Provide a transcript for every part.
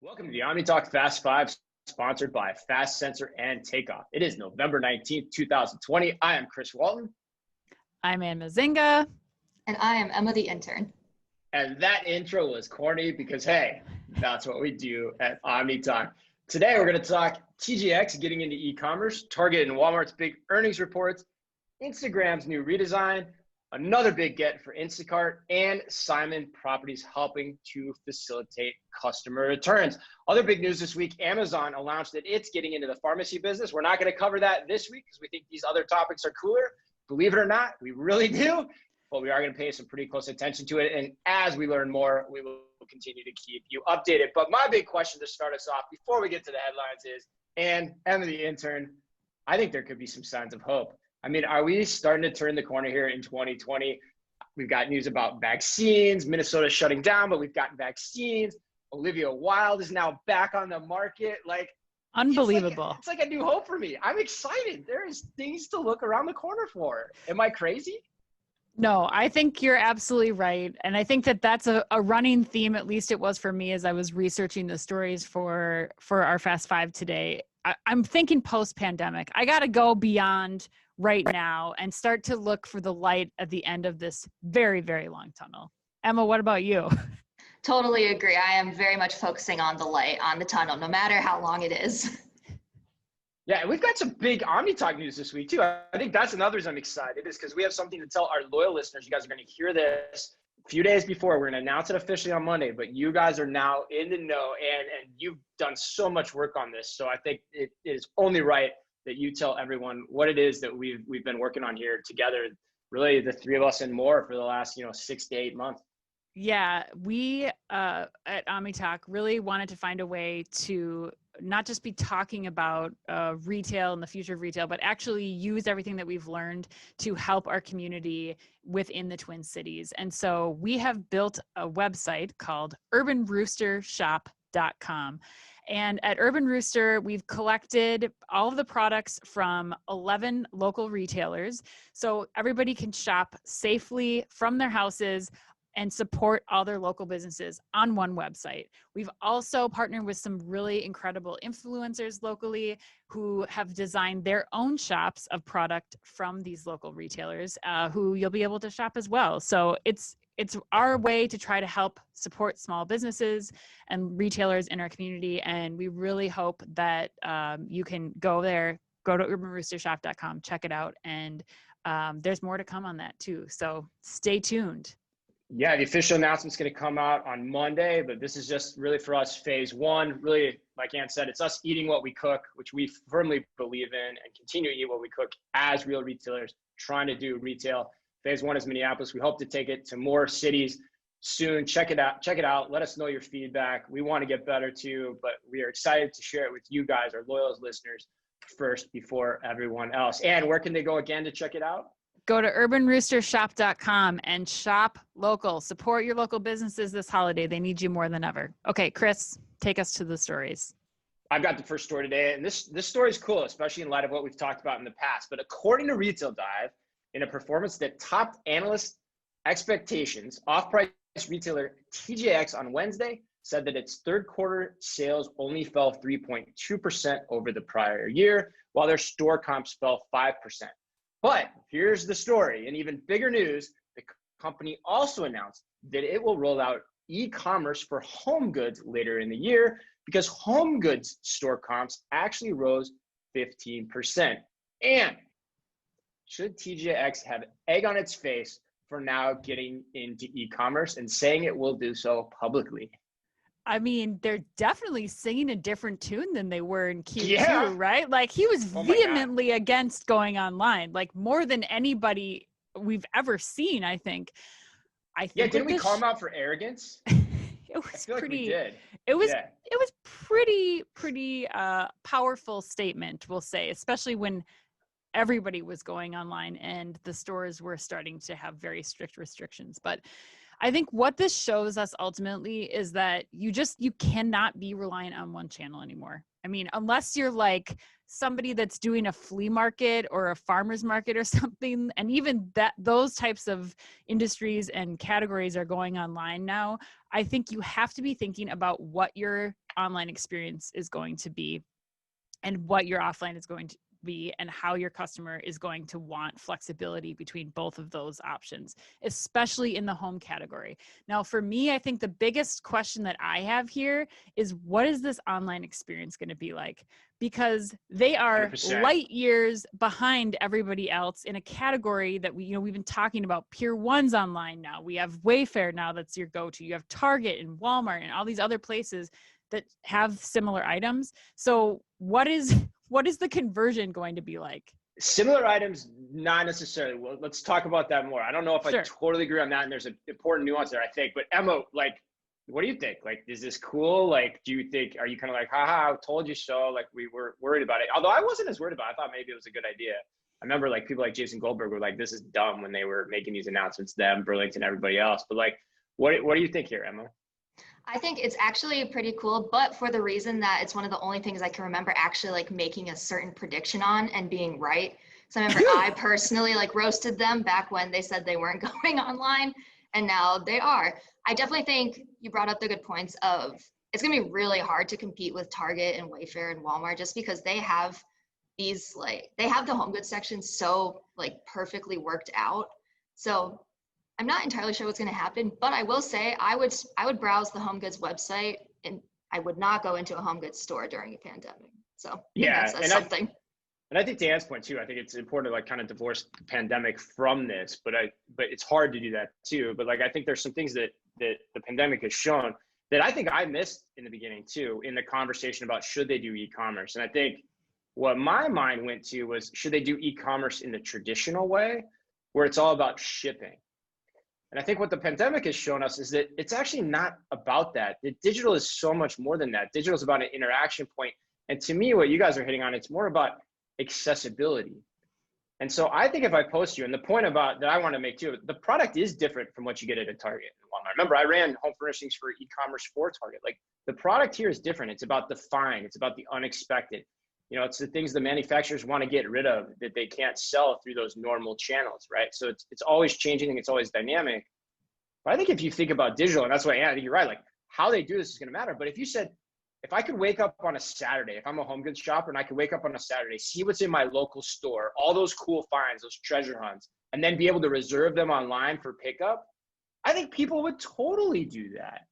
Welcome to the Omni Talk Fast Five, sponsored by Fast Sensor and Takeoff. It is November 19th, 2020. I am Chris Walton. I'm Ann Mazinga. And I am Emma the intern. And that intro was corny because, hey, that's what we do at Omni Talk. Today, we're going to talk TJX getting into e-commerce, Target and Walmart's big earnings reports, Instagram's new redesign, another big get for Instacart, and Simon Properties helping to facilitate customer returns. Other big news this week, Amazon announced that it's getting into the pharmacy business. We're not going to cover that this week because we think these other topics are cooler. Believe it or not, we really do, but we are going to pay some pretty close attention to it. And as we learn more, we will continue to keep you updated. But my big question to start us off before we get to the headlines is, and Emma the intern, I think there could be some signs of hope. I mean, are we starting to turn the corner here in 2020? We've got news about vaccines, Minnesota shutting down, but we've gotten vaccines. Olivia Wilde is now back on the market. Like, unbelievable. It's like a new hope for me. I'm excited. There's things to look around the corner for. Am I crazy? No, I think you're absolutely right. And I think that that's a running theme, at least it was for me as I was researching the stories for our Fast Five today. I'm thinking post-pandemic. I got to go beyond right now and start to look for the light at the end of this very, very long tunnel. Emma, what about you? Totally agree. I am very much focusing on the light, on the tunnel, no matter how long it is. Yeah, and we've got some big Omni Talk news this week too. I think that's another reason I'm excited is because we have something to tell our loyal listeners. You guys are going to hear this a few days before. We're going to announce it officially on Monday, but you guys are now in the know and you've done so much work on this. So I think it is only right that you tell everyone what it is that we've been working on here together, really the three of us and more for the last 6 to 8 months. Yeah, we at Omni Talk really wanted to find a way to not just be talking about retail and the future of retail, but actually use everything that we've learned to help our community within the Twin Cities. And so we have built a website called urbanroostershop.com. And at Urban Rooster, we've collected all of the products from 11 local retailers. So everybody can shop safely from their houses and support all their local businesses on one website. We've also partnered with some really incredible influencers locally who have designed their own shops of product from these local retailers who you'll be able to shop as well. So it's our way to try to help support small businesses and retailers in our community. And we really hope that you can go there, go to urbanroostershop.com, check it out. And there's more to come on that too. So stay tuned. Yeah, the official announcement's going to come out on Monday, but this is just really for us phase one. Really, like Ann said, it's us eating what we cook, which we firmly believe in, and continue to eat what we cook as real retailers trying to do retail. Phase one is Minneapolis. We hope to take it to more cities soon. Check it out. Let us know your feedback. We want to get better too, but we are excited to share it with you guys, our loyal listeners, first before everyone else. And where can they go again to check it out? Go to urbanroostershop.com and shop local. Support your local businesses this holiday. They need you more than ever. Okay, Chris, take us to the stories. I've got the first story today, and this story is cool, especially in light of what we've talked about in the past. But according to Retail Dive, in a performance that topped analyst expectations, off-price retailer TJX on Wednesday said that its third quarter sales only fell 3.2% over the prior year, while their store comps fell 5%. But here's the story. In even bigger news, the company also announced that it will roll out e-commerce for home goods later in the year because home goods store comps actually rose 15%. And should TJX have egg on its face for now getting into e-commerce and saying it will do so publicly? I mean, they're definitely singing a different tune than they were in Q2, right? Like he was vehemently against going online, like more than anybody we've ever seen, I think. Didn't we call him out for arrogance? It was pretty, like we did. It was pretty powerful statement, we'll say, especially when everybody was going online and the stores were starting to have very strict restrictions. But I think what this shows us ultimately is that you cannot be reliant on one channel anymore. I mean, unless you're like somebody that's doing a flea market or a farmer's market or something, and even those types of industries and categories are going online now, I think you have to be thinking about what you're online experience is going to be and what your offline is going to be and how your customer is going to want flexibility between both of those options, especially in the home category. Now, for me, I think the biggest question that I have here is what is this online experience going to be like? Because they are 100%. light years behind everybody else in a category that we've been talking about. Pier 1's online now. We have Wayfair now that's your go-to. You have Target and Walmart and all these other places that have similar items. So what is the conversion going to be like? Similar items, not necessarily. Well, let's talk about that more. I don't know if Sure. I totally agree on that, and there's an important nuance there, I think. But Emma, like, what do you think? Like, is this cool? Like, do you think, are you kind of like, haha, I told you so? Like, we were worried about it. Although I wasn't as worried about it. I thought maybe it was a good idea. I remember like people like Jason Goldberg were like, this is dumb when they were making these announcements, them, Burlington, everybody else. But like, what do you think here, Emma? I think it's actually pretty cool, but for the reason that it's one of the only things I can remember actually like making a certain prediction on and being right. So I remember I personally like roasted them back when they said they weren't going online, and now they are. I definitely think you brought up the good points of it's gonna be really hard to compete with Target and Wayfair and Walmart just because they have these they have the home goods section so like perfectly worked out. So I'm not entirely sure what's going to happen, but I will say I would browse the home goods website and I would not go into a home goods store during a pandemic. So yeah, that's something. And I think to Anne's point too, I think it's important to like kind of divorce the pandemic from this, but it's hard to do that too. But like I think there's some things that the pandemic has shown that I think I missed in the beginning too, in the conversation about should they do e-commerce. And I think what my mind went to was should they do e-commerce in the traditional way, where it's all about shipping. And I think what the pandemic has shown us is that it's actually not about that. The digital is so much more than that. Digital is about an interaction point. And to me, what you guys are hitting on, it's more about accessibility. And so I think if I post you, and the point about that I want to make too, the product is different from what you get at a Target and Walmart. Remember, I ran home furnishings for e-commerce for Target. Like the product here is different. It's about the find. It's about the unexpected. You know, it's the things the manufacturers want to get rid of that they can't sell through those normal channels, right? So it's always changing and it's always dynamic. But I think if you think about digital, and that's why, I think you're right, like how they do this is going to matter. But if you said, if I could wake up on a Saturday, if I'm a home goods shopper and I could wake up on a Saturday, see what's in my local store, all those cool finds, those treasure hunts, and then be able to reserve them online for pickup, I think people would totally do that.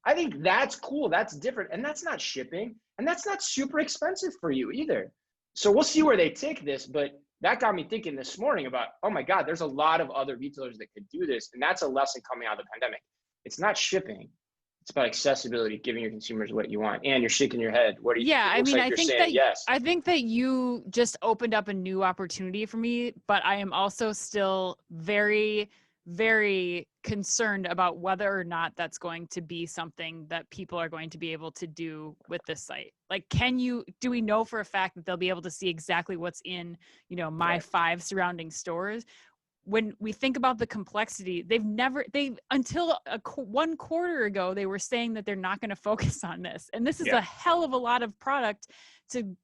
I think that's cool. That's different. And that's not shipping. And that's not super expensive for you either. So we'll see where they take this. But that got me thinking this morning about, oh my God, there's a lot of other retailers that could do this. And that's a lesson coming out of the pandemic. It's not shipping. It's about accessibility, giving your consumers what you want. And you're shaking your head. What do you? Yeah, I mean, like I think that you just opened up a new opportunity for me, but I am also still very, very concerned about whether or not that's going to be something that people are going to be able to do with this site. Like, do we know for a fact that they'll be able to see exactly what's in, my 5 surrounding stores? When we think about the complexity, until 1 quarter ago, they were saying that they're not going to focus on this. And this is a hell of a lot of product to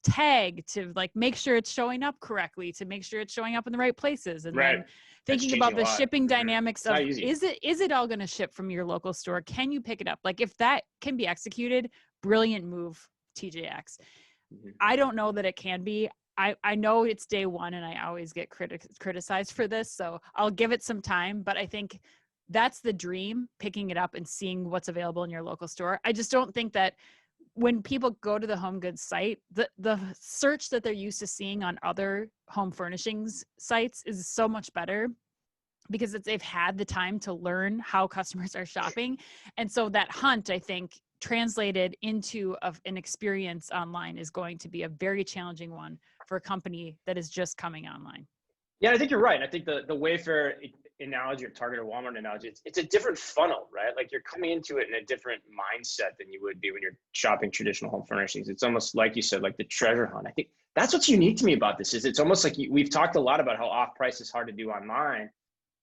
tag, to like make sure it's showing up correctly, to make sure it's showing up in the right places. And then thinking about the shipping dynamics of, is it all going to ship from your local store? Can you pick it up? Like if that can be executed, brilliant move, TJX. I don't know that it can be. I know it's day one and I always get criticized for this, so I'll give it some time, but I think that's the dream, picking it up and seeing what's available in your local store. I just don't think that when people go to the home goods site, the search that they're used to seeing on other home furnishings sites is so much better because they've had the time to learn how customers are shopping. And so that hunt, I think, translated into an experience online is going to be a very challenging one for a company that is just coming online. Yeah, I think you're right. I think the Wayfair analogy or Target or Walmart analogy, it's a different funnel, right? Like you're coming into it in a different mindset than you would be when you're shopping traditional home furnishings. It's almost like you said, like the treasure hunt. I think that's what's unique to me about this is it's almost like we've talked a lot about how off price is hard to do online.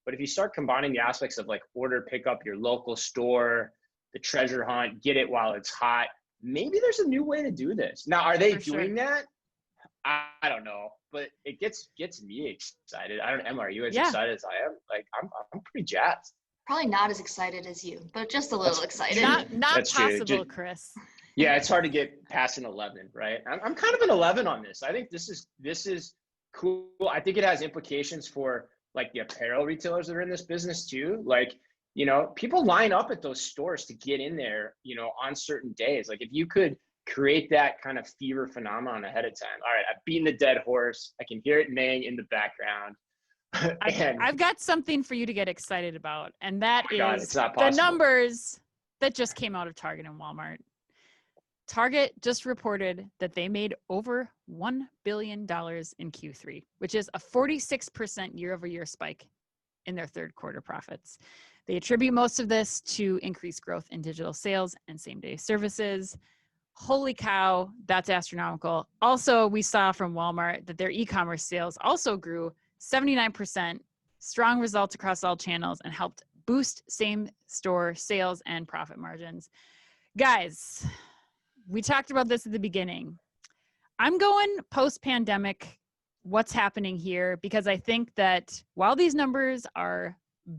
But if you start combining the aspects of like order, pick up your local store, the treasure hunt, get it while it's hot, maybe there's a new way to do this. Now, are they doing that? I don't know, but it gets me excited. Emma, are you as excited as I am? Like, I'm pretty jazzed. Probably not as excited as you, but just a little excited. Not possible, Chris. Yeah, it's hard to get past an 11, right? I'm kind of an 11 on this. I think this is cool. I think it has implications for like the apparel retailers that are in this business too. Like, people line up at those stores to get in there, on certain days. Like if you could create that kind of fever phenomenon ahead of time. All right, I've beaten the dead horse. I can hear it neighing in the background. I've got something for you to get excited about, and that is it's not the possible. numbers that just came out of Target and Walmart. Target just reported that they made over $1 billion in Q3, which is a 46% year-over-year spike in their third quarter profits. They attribute most of this to increased growth in digital sales and same-day services. Holy cow, that's astronomical. Also, we saw from Walmart that their e-commerce sales also grew 79%, strong results across all channels, and helped boost same-store sales and profit margins. Guys, we talked about this at the beginning. I'm going post-pandemic, what's happening here, because I think that while these numbers are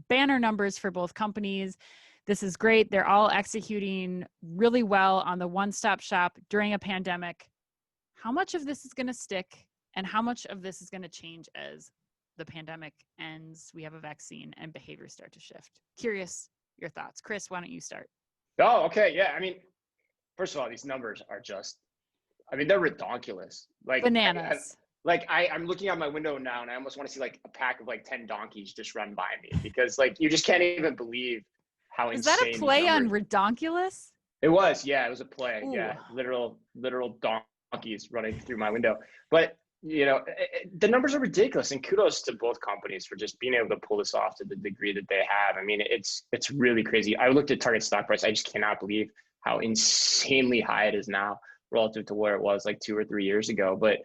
banner numbers for both companies, this is great. They're all executing really well on the one-stop shop during a pandemic. How much of this is going to stick, and how much of this is going to change as the pandemic ends, we have a vaccine, and behaviors start to shift? Curious your thoughts. Chris, why don't you start? Oh, okay. Yeah. First of all, these numbers are just, they're ridiculous. Like Bananas. I'm looking out my window now and I almost want to see like a pack of like 10 donkeys just run by me, because like, you just can't even believe how Is insane. that a play on redonkulous? It was, yeah, it was a play. Ooh. Yeah. Literal donkeys running through my window. But the numbers are ridiculous, and kudos to both companies for just being able to pull this off to the degree that they have. It's really crazy. I looked at Target stock price. I just cannot believe how insanely high it is now relative to where it was like 2 or 3 years ago. But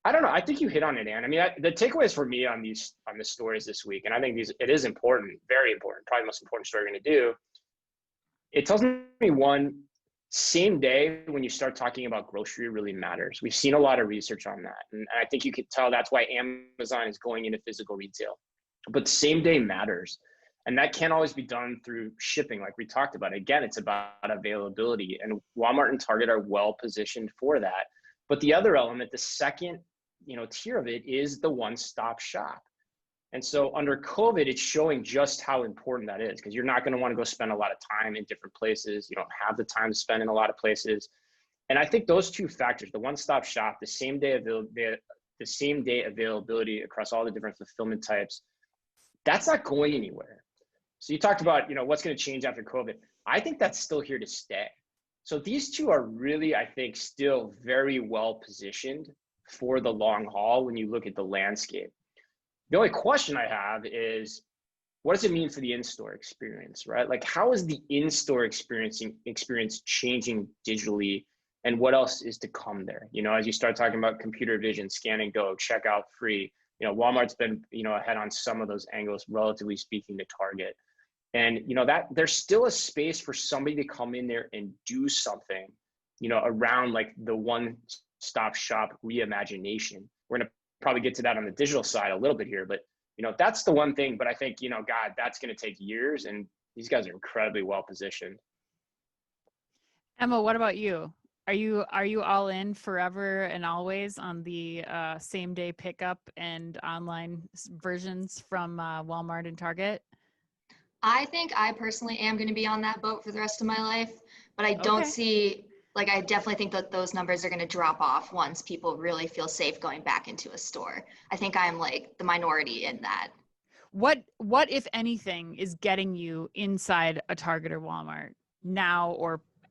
I don't know. I think you hit on it, Ann. The takeaways for me on the stories this week, and I think it is important, very important, probably the most important story we're going to do. It tells me, one, same day when you start talking about grocery really matters. We've seen a lot of research on that. And I think you could tell that's why Amazon is going into physical retail. But same day matters. And that can't always be done through shipping like we talked about. Again, it's about availability. And Walmart and Target are well positioned for that. But the other element, the second tier of it, is the one-stop shop. And so under COVID, it's showing just how important that is, because you're not going to want to go spend a lot of time in different places. You don't have the time to spend in a lot of places. And I think those two factors, the one-stop shop, the same day availability across all the different fulfillment types, that's not going anywhere. So you talked about, what's going to change after COVID. I think that's still here to stay. So these two are really, I think, still very well positioned for the long haul when you look at the landscape. The only question I have is, what does it mean for the in-store experience, right? Like, how is the in-store experience changing digitally, and what else is to come there? As you start talking about computer vision, scan and go, checkout free, Walmart's been, ahead on some of those angles, relatively speaking, to Target. And, that there's still a space for somebody to come in there and do something, around like the one-stop shop reimagination. We're going to probably get to that on the digital side a little bit here, but that's the one thing. But I think God, that's going to take years, and these guys are incredibly well positioned. Emma, what about you? Are you all in forever and always on the same day pickup and online versions from Walmart and Target? I think I personally am going to be on that boat for the rest of my life, but I don't see, I definitely think that those numbers are going to drop off once people really feel safe going back into a store. I think I'm like the minority in that. What if anything is getting you inside a Target or Walmart now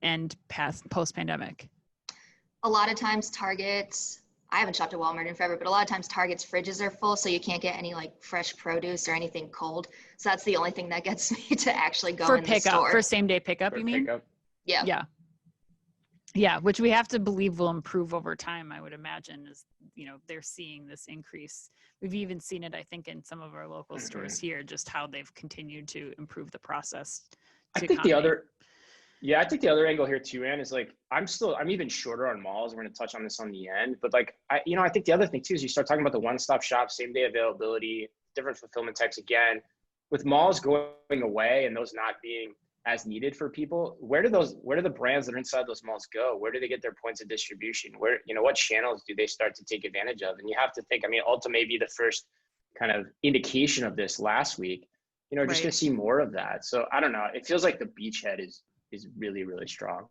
and post pandemic? A lot of times Target's, I haven't shopped at Walmart in forever, but a lot of times Target's fridges are full, so you can't get any fresh produce or anything cold. So that's the only thing that gets me to actually go in the store. For same day pickup, you mean? Yeah. Yeah, which we have to believe will improve over time, I would imagine, is, they're seeing this increase. We've even seen it, I think, in some of our local stores here, just how they've continued to improve the process. I think the other angle here too, Ann, is I'm even shorter on malls. We're going to touch on this on the end, but I think the other thing too is you start talking about the one-stop shop, same day availability, different fulfillment types. Again, with malls going away and those not being as needed for people, where do the brands that are inside those malls go? Where do they get their points of distribution? Where, what channels do they start to take advantage of? And you have to think, I mean, Ulta may be the first kind of indication of this last week. Just Right. going to see more of that. So I don't know. It feels like the beachhead is really, really strong.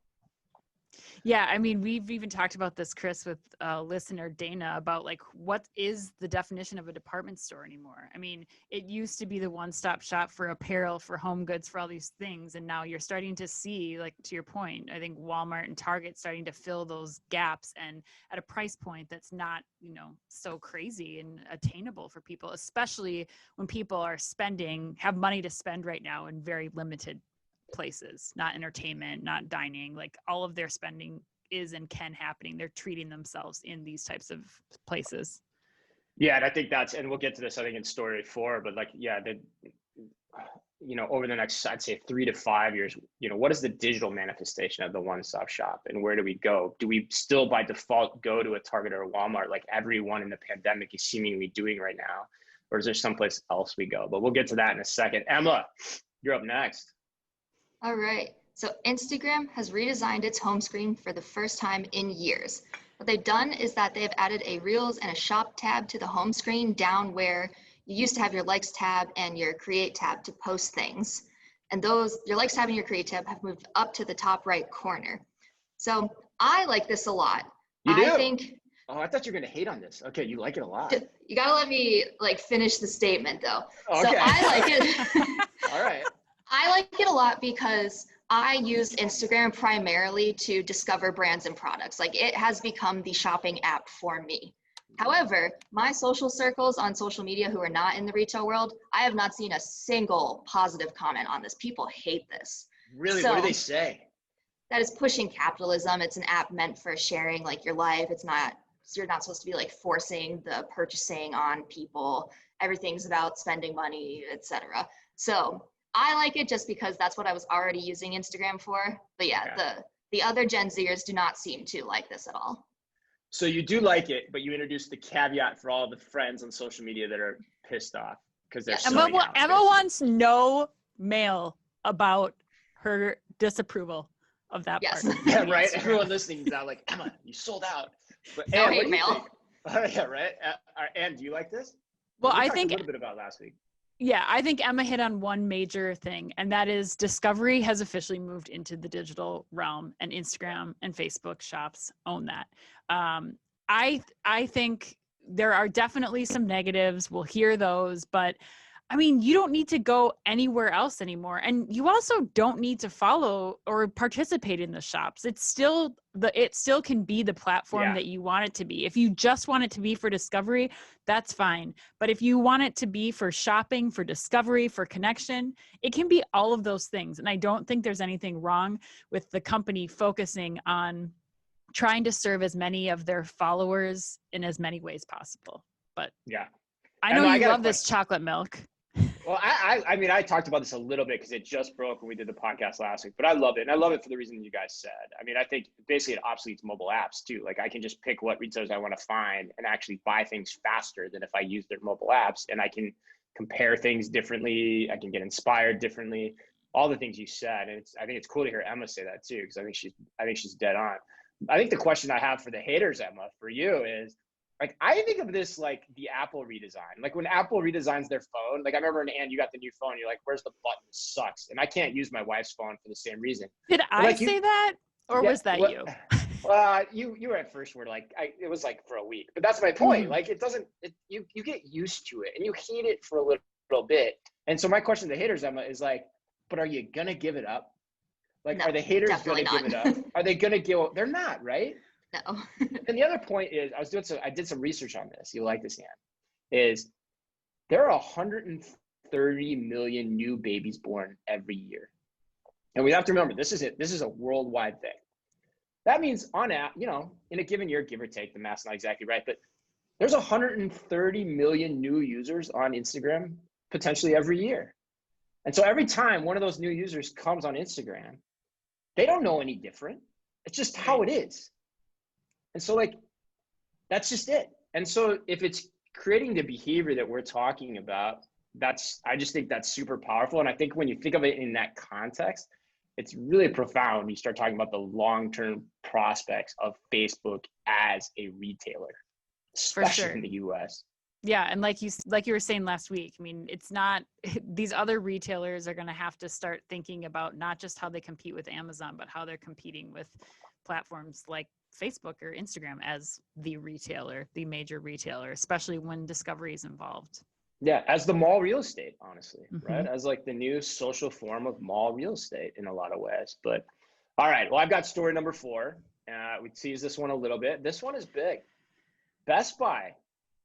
Yeah, I mean, we've even talked about this, Chris, with listener Dana, about like, what is the definition of a department store anymore? I mean, it used to be the one-stop shop for apparel, for home goods, for all these things. And now you're starting to see, like, to your point, I think Walmart and Target starting to fill those gaps, and at a price point that's not, so crazy and attainable for people, especially when people are have money to spend right now in very limited places, not entertainment, not dining. Like, all of their spending is and can happening. They're treating themselves in these types of places. Yeah, and I think and we'll get to this, I think, in story 4, but like, yeah, over the next, I'd say 3 to 5 years, what is the digital manifestation of the one-stop shop, and where do we go? Do we still by default go to a Target or a Walmart like everyone in the pandemic is seemingly doing right now? Or is there someplace else we go? But we'll get to that in a second. Emma, you're up next. All right. So Instagram has redesigned its home screen for the first time in years. What they've done is that they've added a Reels and a Shop tab to the home screen down where you used to have your Likes tab and your Create tab to post things. And your Likes tab and your Create tab have moved up to the top right corner. So I like this a lot. You do? I think. Oh, I thought you were going to hate on this. Okay, you like it a lot. You got to let me finish the statement though. Okay. So I like it. All right. I like it a lot because I use Instagram primarily to discover brands and products. Like, it has become the shopping app for me. However, my social circles on social media who are not in the retail world, I have not seen a single positive comment on this. People hate this. Really? So, what do they say? That is pushing capitalism. It's an app meant for sharing your life. You're not supposed to be forcing the purchasing on people. Everything's about spending money, etc. So I like it just because that's what I was already using Instagram for. But yeah, the other Gen Zers do not seem to like this at all. So you do like it, but you introduced the caveat for all the friends on social media that are pissed off because they're Emma wants no mail about her disapproval of that part. Yeah, right. Everyone listening is now like, Emma, you sold out. But No Ann, hate mail. Yeah, right. Ann, do you like this? Well, we I talked think a little bit about last week. Yeah, I think Emma hit on one major thing, and that is Discovery has officially moved into the digital realm, and Instagram and Facebook shops own that. I think there are definitely some negatives. We'll hear those, but I mean, you don't need to go anywhere else anymore. And you also don't need to follow or participate in the shops. It still can be the platform that you want it to be. If you just want it to be for discovery, that's fine. But if you want it to be for shopping, for discovery, for connection, it can be all of those things. And I don't think there's anything wrong with the company focusing on trying to serve as many of their followers in as many ways possible. But yeah, I know you love this chocolate milk. Well, I mean, I talked about this a little bit because it just broke when we did the podcast last week, but I love it. And I love it for the reason you guys said. I mean, I think basically it obsoletes mobile apps too. Like, I can just pick what retailers I want to find and actually buy things faster than if I use their mobile apps. And I can compare things differently. I can get inspired differently. All the things you said. And I think it's cool to hear Emma say that too, because I think she's dead on. I think the question I have for the haters, Emma, for you is, like, I think of this like the Apple redesign. Like, when Apple redesigns their phone, like, I remember, Ann, you got the new phone. You're like, where's the button? It sucks. And I can't use my wife's phone for the same reason. Did I say that? Or was that you? Well, you were at first were like, it was like for a week. But that's my point. Like, you get used to it and you hate it for a little bit. And so my question to the haters, Emma, is like, but are you going to give it up? Like, no, are the haters going to give it up? Are they going to give up? They're not, right? No. And the other point is, I did some research on this. You'll like this, Ann. Is there are 130 million new babies born every year, and we have to remember this is a worldwide thing. That means in a given year, give or take, the math's not exactly right, but there's 130 million new users on Instagram potentially every year. And so every time one of those new users comes on Instagram, they don't know any different. It's just how it is. And so, like, that's just it. And so if it's creating the behavior that we're talking about, I just think that's super powerful. And I think when you think of it in that context, it's really profound when you start talking about the long-term prospects of Facebook as a retailer, especially in the US. Yeah, and like you were saying last week, I mean, it's not these other retailers are going to have to start thinking about not just how they compete with Amazon, but how they're competing with platforms like Facebook or Instagram as the retailer, the major retailer, especially when discovery is involved. Yeah, as the mall real estate, honestly, right? As like the new social form of mall real estate in a lot of ways. But all right, well, I've got story number 4. We teased this one a little bit. This one is big. Best Buy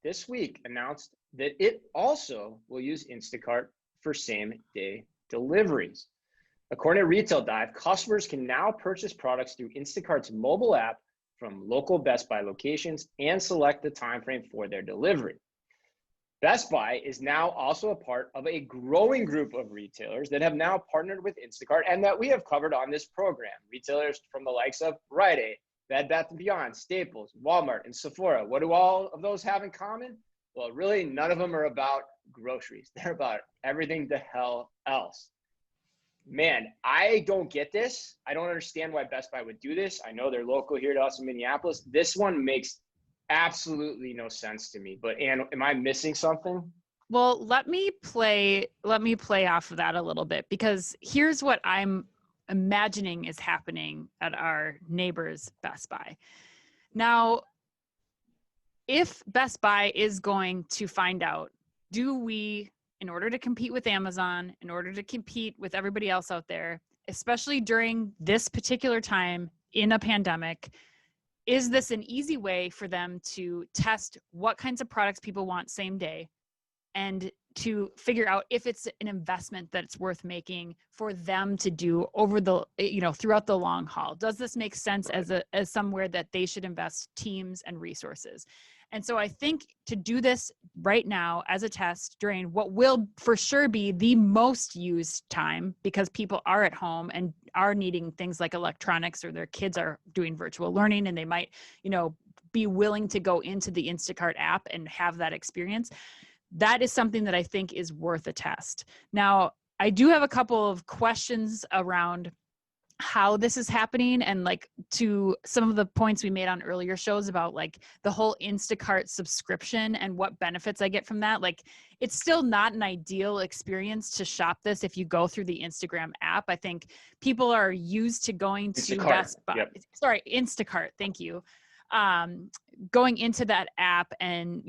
this week announced that it also will use Instacart for same-day deliveries. According to Retail Dive, customers can now purchase products through Instacart's mobile app from local Best Buy locations and select the time frame for their delivery. Best Buy is now also a part of a growing group of retailers that have now partnered with Instacart and that we have covered on this program. Retailers from the likes of Rite Aid, Bed Bath & Beyond, Staples, Walmart, and Sephora. What do all of those have in common? Well, really, none of them are about groceries. They're about everything the hell else. Man, I don't get this. I don't understand why Best Buy would do this. I know they're local here to us in Minneapolis. This one makes absolutely no sense to me. But Ann, am I missing something? Well, let me play off of that a little bit, because here's what I'm imagining is happening at our neighbor's Best Buy. Now, if Best Buy is going to find out, do we, in order to compete with Amazon, in order to compete with everybody else out there, especially during this particular time in a pandemic, is this an easy way for them to test what kinds of products people want same day and to figure out if it's an investment that's worth making for them to do over the, throughout the long haul? Does this make sense as somewhere that they should invest teams and resources? And so I think to do this right now as a test during what will for sure be the most used time, because people are at home and are needing things like electronics, or their kids are doing virtual learning and they might, be willing to go into the Instacart app and have that experience. That is something that I think is worth a test. Now, I do have a couple of questions around how this is happening, and like to some of the points we made on earlier shows about like the whole Instacart subscription and what benefits I get from that. Like, it's still not an ideal experience to shop this if you go through the Instagram app. I think people are used to going to Instacart. Best Buy. Yep. Sorry, Instacart. Thank you. Going into that app and,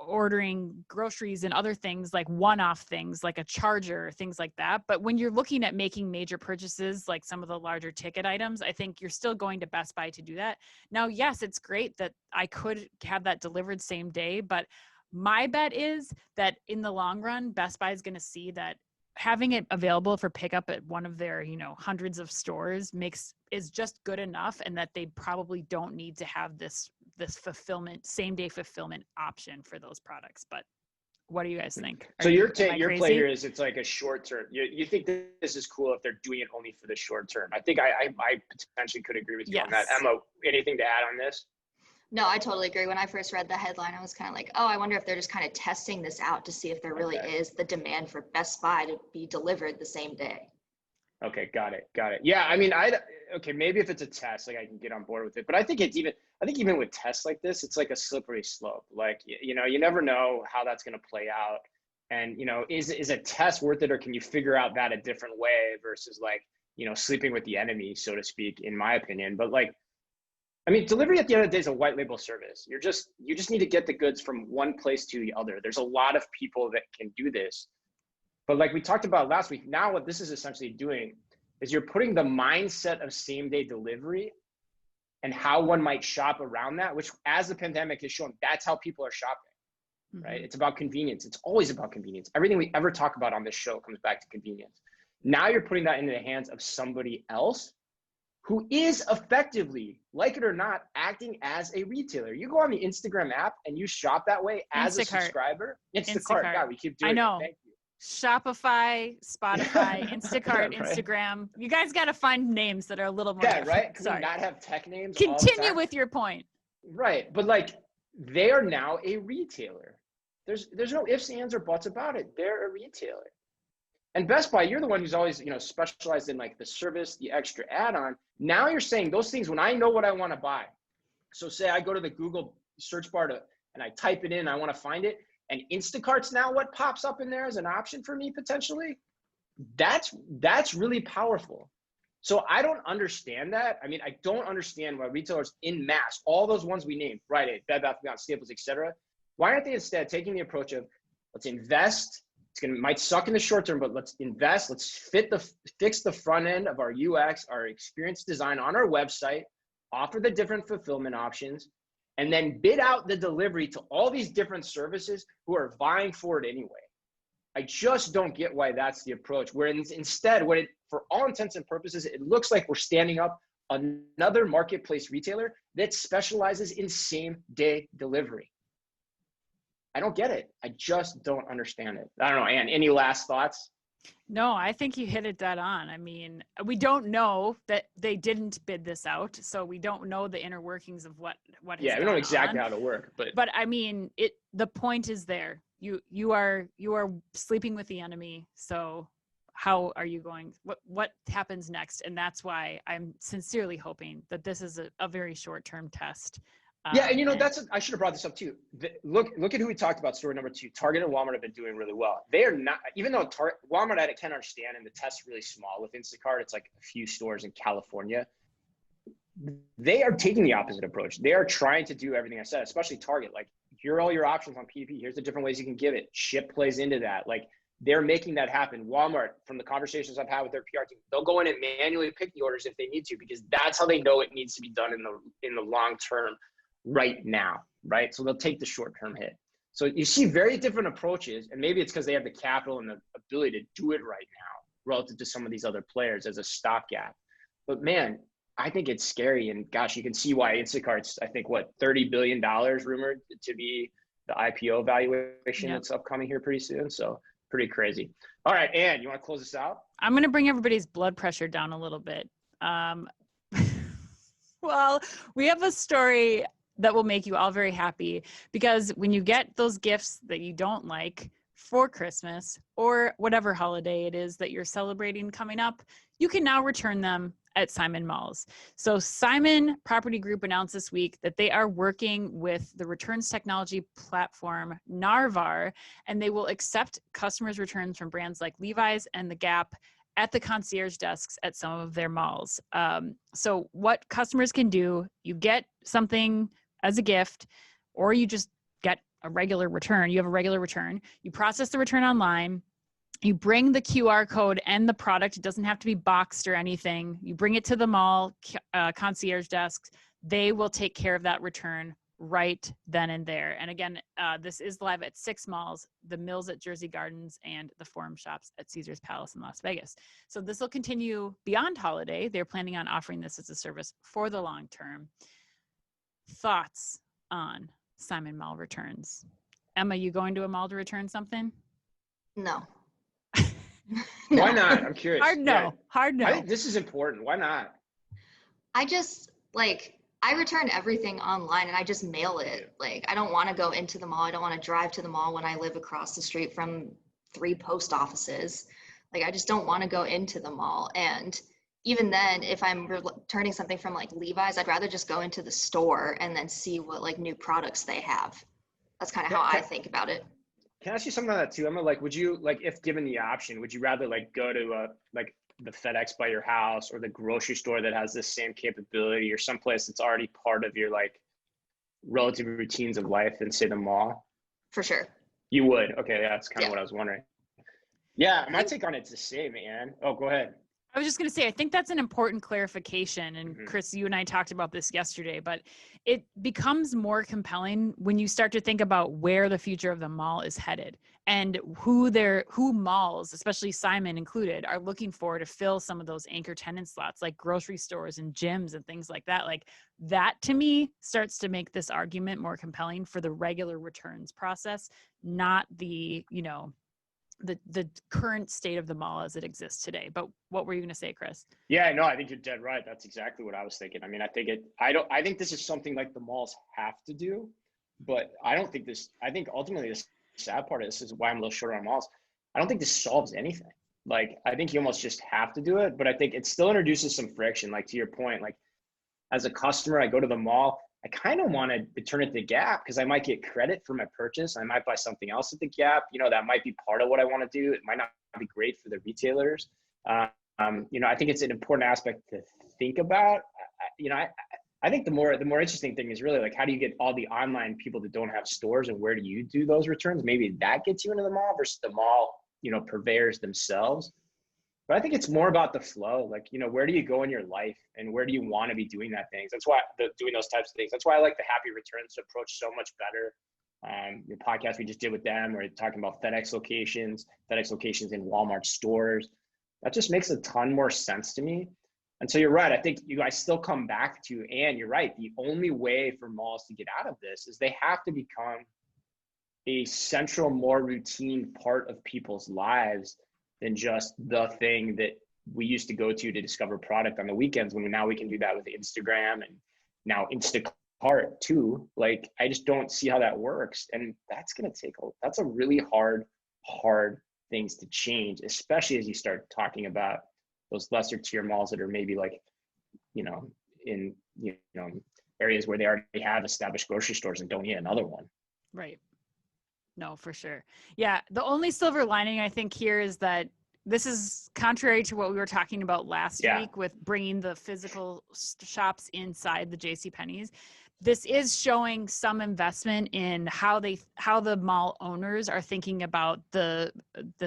ordering groceries and other things, like one-off things like a charger, things like that. But when you're looking at making major purchases, like some of the larger ticket items, I think you're still going to Best Buy to do that. Now, yes, it's great that I could have that delivered same day, but my bet is that in the long run, Best Buy is going to see that having it available for pickup at one of their, hundreds of stores is just good enough, and that they probably don't need to have this fulfillment, same day fulfillment option for those products. But what do you guys think? So your play here is it's like a short term. You think this is cool if they're doing it only for the short term. I think I potentially could agree with you on that. Emma, anything to add on this? No, I totally agree. When I first read the headline, I was kind of like, oh, I wonder if they're just kind of testing this out to see if there really is the demand for Best Buy to be delivered the same day. Okay, got it. Yeah, I mean, maybe if it's a test, like I can get on board with it. But I think even with tests like this, it's like a slippery slope. Like, you never know how that's going to play out. And, is a test worth it, or can you figure out that a different way versus like, sleeping with the enemy, so to speak, in my opinion. But like, I mean, delivery at the end of the day is a white label service. You just need to get the goods from one place to the other. There's a lot of people that can do this. But like we talked about last week, now what this is essentially doing is you're putting the mindset of same day delivery and how one might shop around that, which as the pandemic has shown, that's how people are shopping, right? It's about convenience. It's always about convenience. Everything we ever talk about on this show comes back to convenience. Now you're putting that into the hands of somebody else who is effectively, like it or not, acting as a retailer. You go on the Instagram app and you shop that way as a subscriber. Instacart. God, we keep doing it. Thank you. Shopify, Spotify, Instacart, right. Instagram. You guys got to find names that are a little more. Yeah, right? Can we not have tech names? Continue with your point. Right. But like, they are now a retailer. There's no ifs, ands, or buts about it. They're a retailer. And Best Buy, you're the one who's always, specialized in like the service, the extra add-on. Now you're saying those things when I know what I want to buy. So say I go to the Google search bar and I type it in, I want to find it, and Instacart's now what pops up in there as an option for me potentially. That's really powerful. So I don't understand that. I mean, I don't understand why retailers in mass, all those ones we named, Rite Aid, Bed Bath & Beyond, Staples, etc., why aren't they instead taking the approach of let's invest? Might suck in the short term, but let's invest. Let's fix the front end of our UX, our experience design on our website, offer the different fulfillment options, and then bid out the delivery to all these different services who are vying for it anyway. I just don't get why that's the approach. Where instead, for all intents and purposes, it looks like we're standing up another marketplace retailer that specializes in same-day delivery. I don't get it. I just don't understand it. I don't know, Ann, any last thoughts? No, I think you hit it dead on. I mean, we don't know that they didn't bid this out, so we don't know the inner workings of what Yeah, we don't know exactly how to work, but I mean, the point is there. You are sleeping with the enemy. So how are you going? What happens next? And that's why I'm sincerely hoping that this is a very short-term test. Yeah, and I should have brought this up too. Look at who we talked about. Story number 2. Target and Walmart have been doing really well. They are not, even though Walmart, I can't understand, and the test's really small with Instacart. It's like a few stores in California. They are taking the opposite approach. They are trying to do everything I said, especially Target. Like, here are all your options on P2P. Here's the different ways you can give it. Ship plays into that. Like, they're making that happen. Walmart, from the conversations I've had with their PR team, they'll go in and manually pick the orders if they need to, because that's how they know it needs to be done in the long term. Right now, right? So they'll take the short-term hit. So you see very different approaches, and maybe it's because they have the capital and the ability to do it right now relative to some of these other players as a stopgap. But man, I think it's scary, and gosh, you can see why Instacart's, I think, $30 billion rumored to be the IPO valuation that's upcoming here pretty soon. So pretty crazy. All right, Ann, you want to close this out? I'm going to bring everybody's blood pressure down a little bit. Well, we have a story that will make you all very happy, because when you get those gifts that you don't like for Christmas or whatever holiday it is that you're celebrating coming up, you can now return them at Simon Malls. So Simon Property Group announced this week that they are working with the returns technology platform Narvar, and they will accept customers' returns from brands like Levi's and The Gap at the concierge desks at some of their malls. So what customers can do, you get something as a gift, or you just get a regular return. You have a regular return. You process the return online. You bring the QR code and the product. It doesn't have to be boxed or anything. You bring it to the mall concierge desks. They will take care of that return right then and there. And again, this is live at 6 malls, the Mills at Jersey Gardens and the Forum Shops at Caesars Palace in Las Vegas. So this will continue beyond holiday. They're planning on offering this as a service for the long term. Thoughts on Simon Mall returns? Emma, you going to a mall to return something? No. Why not? I'm curious. Hard no. Hard no. I think this is important. Why not? I just I return everything online and I just mail it. Like, I don't want to go into the mall. I don't want to drive to the mall when I live across the street from 3 post offices. Like, I just don't want to go into the mall. And even then, if I'm returning something from like Levi's, I'd rather just go into the store and then see what like new products they have. That's kind of how I think about it. Can I ask you something on that too, Emma? Like, would you, like, if given the option, would you rather like go to like the FedEx by your house or the grocery store that has this same capability, or someplace that's already part of your like relative routines of life than say the mall? For sure. You would? Okay, that's kind of what I was wondering. Yeah, my take on it's the same, man. Oh, go ahead. I was just going to say, I think that's an important clarification. And Chris, you and I talked about this yesterday, but it becomes more compelling when you start to think about where the future of the mall is headed and who malls, especially Simon included, are looking for to fill some of those anchor tenant slots, like grocery stores and gyms and things like that. Like, that to me starts to make this argument more compelling for the regular returns process, not the, the current state of the mall as it exists today. But what were you going to say, Chris? Yeah, no, I think you're dead right. That's exactly what I was thinking. I mean, I think this is something like the malls have to do, but I think ultimately the sad part of this is why I'm a little short on malls. I don't think this solves anything. Like, I think you almost just have to do it, but I think it still introduces some friction. Like, to your point, like as a customer, I go to the mall, I kind of want to turn it to Gap because I might get credit for my purchase. I might buy something else at the Gap. You know, that might be part of what I want to do. It might not be great for the retailers. You know, I think it's an important aspect to think about. I think the more interesting thing is really like, how do you get all the online people that don't have stores, and where do you do those returns? Maybe that gets you into the mall versus the mall, you know, purveyors themselves. But I think it's more about the flow. Like, you know, where do you go in your life and where do you want to be doing that things? That's why doing those types of things. That's why I like the Happy Returns approach so much better. The podcast we just did with them, we're talking about FedEx locations in Walmart stores. That just makes a ton more sense to me. And so you're right. I think you guys still come back to, and you're right, the only way for malls to get out of this is they have to become a central, more routine part of people's lives than just the thing that we used to go to discover product on the weekends, when now we can do that with Instagram and now Instacart too. Like, I just don't see how that works. And that's a really hard things to change, especially as you start talking about those lesser tier malls that are maybe like, you know, in, you know, areas where they already have established grocery stores and don't need another one. Right. No, for sure. Yeah. The only silver lining I think here is that this is contrary to what we were talking about last week with bringing the physical shops inside the JCPenney's. This is showing some investment in how the mall owners are thinking about the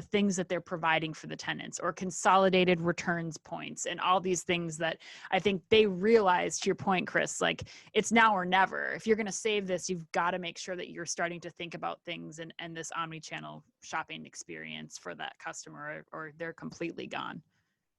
things that they're providing for the tenants, or consolidated returns points and all these things that I think they realize, to your point, Chris, like it's now or never. If you're going to save this, you've got to make sure that you're starting to think about things and this omni-channel shopping experience for that customer, or they're completely gone.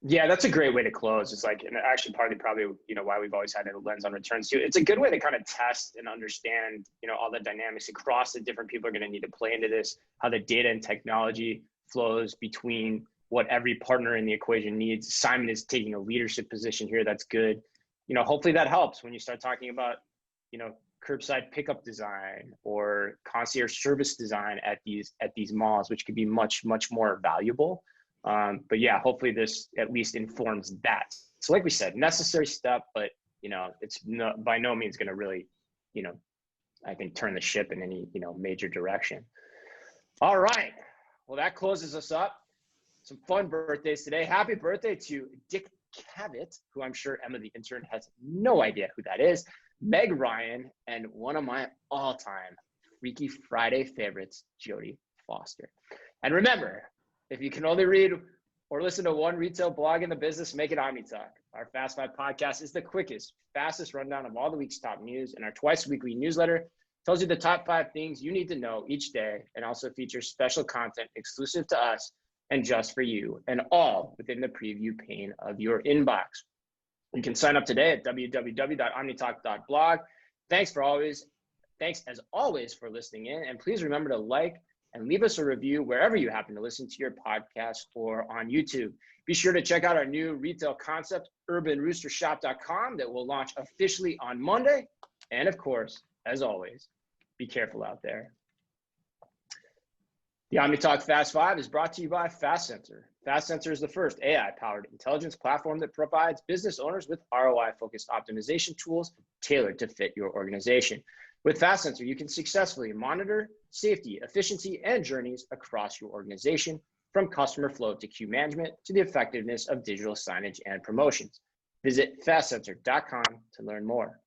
Yeah, that's a great way to close. It's like, and actually probably, you know, why we've always had a lens on returns too. It's a good way to kind of test and understand, you know, all the dynamics across the different people are going to need to play into this, how the data and technology flows between what every partner in the equation needs. Simon is taking a leadership position here. That's good. You know, hopefully that helps when you start talking about, you know, curbside pickup design or concierge service design at these malls, which could be much more valuable. But yeah, hopefully this at least informs that. So like we said, necessary step, but you know, it's by no means going to really, you know, I think turn the ship in any, you know, major direction. All right. Well, that closes us up. Some fun birthdays today. Happy birthday to Dick Cavett, who I'm sure Emma the intern has no idea who that is, Meg Ryan, and one of my all-time Freaky Friday favorites, Jodie Foster. And remember, if you can only read or listen to one retail blog in the business, make it Omni Talk. Our Fast Five podcast is the quickest, fastest rundown of all the week's top news, and our twice-weekly newsletter tells you the top 5 things you need to know each day, and also features special content exclusive to us and just for you, and all within the preview pane of your inbox. You can sign up today at www.omnitalk.blog. Thanks as always for listening in, and please remember to like and leave us a review wherever you happen to listen to your podcast or on YouTube. Be sure to check out our new retail concept, urbanroostershop.com, that will launch officially on Monday. And of course, as always, be careful out there. The Omni Talk Fast Five is brought to you by Fast Sensor. Fast Sensor is the first AI-powered intelligence platform that provides business owners with ROI-focused optimization tools tailored to fit your organization. With Fast Sensor, you can successfully monitor safety, efficiency, and journeys across your organization, from customer flow to queue management to the effectiveness of digital signage and promotions. Visit fastsensor.com to learn more.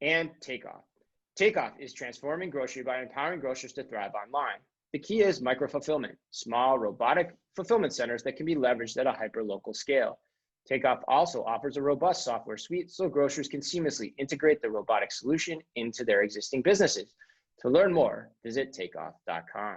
And Takeoff. Takeoff is transforming grocery by empowering grocers to thrive online. The key is micro-fulfillment, small robotic fulfillment centers that can be leveraged at a hyper-local scale. Takeoff also offers a robust software suite so grocers can seamlessly integrate the robotic solution into their existing businesses. To learn more, visit takeoff.com.